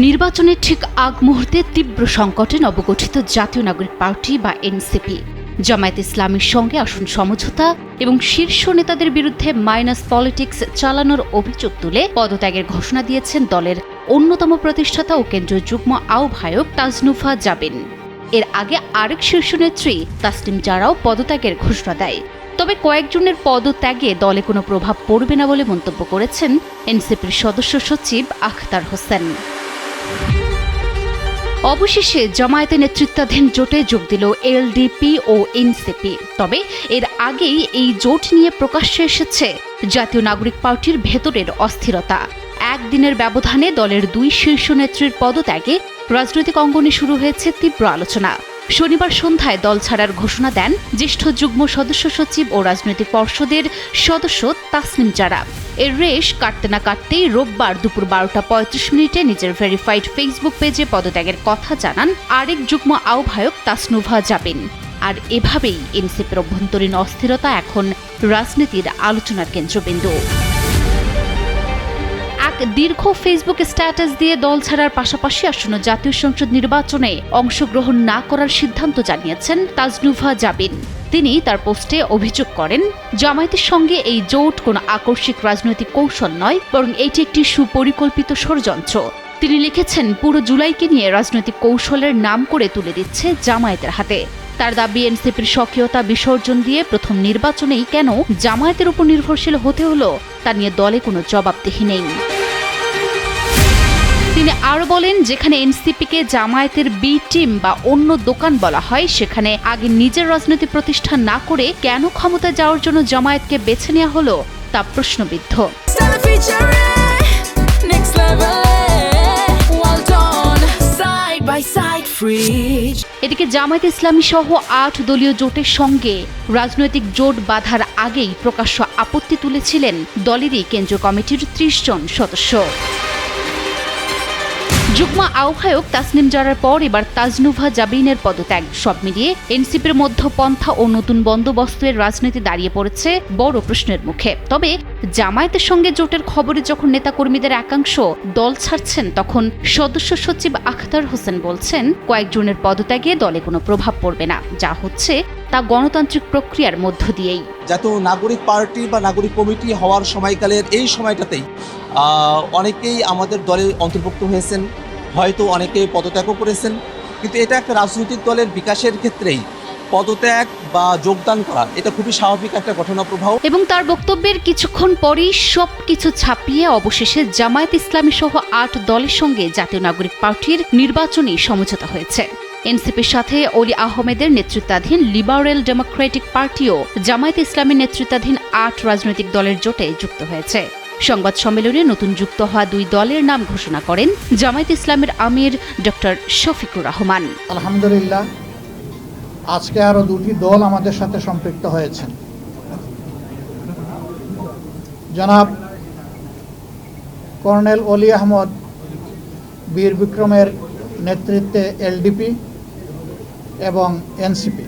নির্বাচনের ঠিক আগ মুহূর্তে তীব্র সংকটে নবগঠিত জাতীয় নাগরিক পার্টি বা এনসিপি জামায়াতে ইসলামীর সঙ্গে আসন সমঝোতা এবং শীর্ষ নেতাদের বিরুদ্ধে মাইনাস পলিটিক্স চালানোর অভিযোগ তুলে পদত্যাগের ঘোষণা দিয়েছেন দলের অন্যতম প্রতিষ্ঠাতা ও কেন্দ্রীয় যুগ্ম আহ্বায়ক তাজনুফা জাবিন। এর আগে আরেক শীর্ষ নেত্রী তাসনিম জারাও পদত্যাগের ঘোষণা দেয়। তবে কয়েকজনের পদত্যাগে দলে কোনো প্রভাব পড়বে না বলে মন্তব্য করেছেন এনসিপির সদস্য সচিব আখতার হোসেন। অবশেষে জামায়াতে নেতৃত্বাধীন জোটে যোগ দিল এলডিপি ও এনসিপি। তবে এর আগেই এই জোট নিয়ে প্রকাশ্যে এসেছে জাতীয় নাগরিক পার্টির ভেতরের অস্থিরতা। একদিনের ব্যবধানে দলের দুই শীর্ষ নেত্রীর পদত্যাগে রাজনৈতিক অঙ্গনে শুরু হয়েছে তীব্র আলোচনা। শনিবার সন্ধ্যায় দল ছাড়ার ঘোষণা দেন জ্যেষ্ঠ যুগ্ম সদস্য সচিব ও রাজনৈতিক পর্ষদের সদস্য তাসনিম জারা। এর রেশ কাটতে না কাটতেই রোববার দুপুর 12টা 35 নিজের ভেরিফাইড ফেসবুক পেজে পদত্যাগের কথা জানান আরেক যুগ্ম আহ্বায়ক তাসনুভা জাবিন। আর এভাবেই এনসিপির অভ্যন্তরীণ অস্থিরতা এখন রাজনীতির আলোচনার কেন্দ্রবিন্দু। এক দীর্ঘ ফেসবুক স্ট্যাটাস দিয়ে দল ছাড়ার পাশাপাশি আসন্ন জাতীয় সংসদ নির্বাচনে অংশগ্রহণ না করার সিদ্ধান্ত জানিয়েছেন তাজনুভা জাবিন। তিনি তার পোস্টে অভিযোগ করেন, জামায়াতের সঙ্গে এই জোট কোনো আকস্মিক রাজনৈতিক কৌশল নয়, বরং এটি একটি সুপরিকল্পিত ষড়যন্ত্র। তিনি লিখেছেন, পুরো জুলাইকে নিয়ে রাজনৈতিক কৌশলের নাম করে তুলে দিচ্ছে জামায়াতের হাতে। তার দাবি, এনসিপির স্বকীয়তা বিসর্জন দিয়ে প্রথম নির্বাচনেই কেন জামায়াতের উপর নির্ভরশীল হতে হলো তা নিয়ে দলে কোনো জবাবদিহি নেই। তিনি আরও বলেন, যেখানে এনসিপিকে জামায়াতের বি টিম বা অন্য দোকান বলা হয়, সেখানে আগে নিজের রাজনৈতিক প্রতিষ্ঠান না করে কেন ক্ষমতায় যাওয়ার জন্য জামায়াতকে বেছে নেওয়া হলো তা প্রশ্নবিদ্ধ। এদিকে জামায়াতে ইসলামী সহ 8 দলীয় জোটের সঙ্গে রাজনৈতিক জোট বাঁধার আগেই প্রকাশ্য আপত্তি তুলেছিলেন দলেরই কেন্দ্রীয় কমিটির 30 জন সদস্য। যুগ্ম আহ্বায়ক তাসনিম জারার পর এবার তাজনুভা জাবিনের পদত্যাগ, সব মিলিয়ে এনসিপির মধ্যপন্থা ও নতুন বন্দোবস্তের রাজনীতি দাঁড়িয়ে পড়েছে বড় প্রশ্নের মুখে। তবে জামায়াতের সঙ্গে জোটের খবরে যখন নেতাকর্মীদের একাংশ দল ছাড়ছেন, তখন সদস্য সচিব আখতার হোসেন বলছেন, কয়েকজনের পদত্যাগে দলে কোনো প্রভাব পড়বে না, যা হচ্ছে তা গণতান্ত্রিক প্রক্রিয়ার মধ্য দিয়েই। জাতীয় নাগরিক পার্টি বা নাগরিক কমিটি হওয়ার সময়কালের এই সময়টাতেই অনেকেই আমাদের দলে অন্তর্ভুক্ত হয়েছেন, হয়তো অনেকে পদত্যাগও করেছেন। কিন্তু এটা একটা রাজনৈতিক দলের বিকাশের ক্ষেত্রেই পদত্যাগ বা যোগদান করা এটা খুবই স্বাভাবিক একটা ঘটনা প্রবাহ। এবং তার বক্তব্যের কিছুক্ষণ পরই সবকিছু ছাপিয়ে অবশেষে জামায়াত ইসলামী সহ 8 দলের সঙ্গে জাতীয় নাগরিক পার্টির নির্বাচনী সমঝোতা হয়েছে। এনসিপির সাথে অলি আহমেদের নেতৃত্বাধীন লিবারেল ডেমোক্রেটিক পার্টিও জামায়াত ইসলামীর নেতৃত্বাধীন 8 রাজনৈতিক দলের জোটে যুক্ত হয়েছে। সংবাদ সম্মেলনে নতুন যুক্ত হওয়া 2 দলের নাম ঘোষণা করেন জামায়াত ইসলামের আমির ডক্টর শফিকুর রহমান। আলহামদুলিল্লাহ, আজকে আরো 2টি দল আমাদের সাথে সম্পৃক্ত হয়েছেন। জনাব কর্নেল অলি আহমদ বীর বিক্রমের নেতৃত্বে এলডিপি এবং এনসিপি।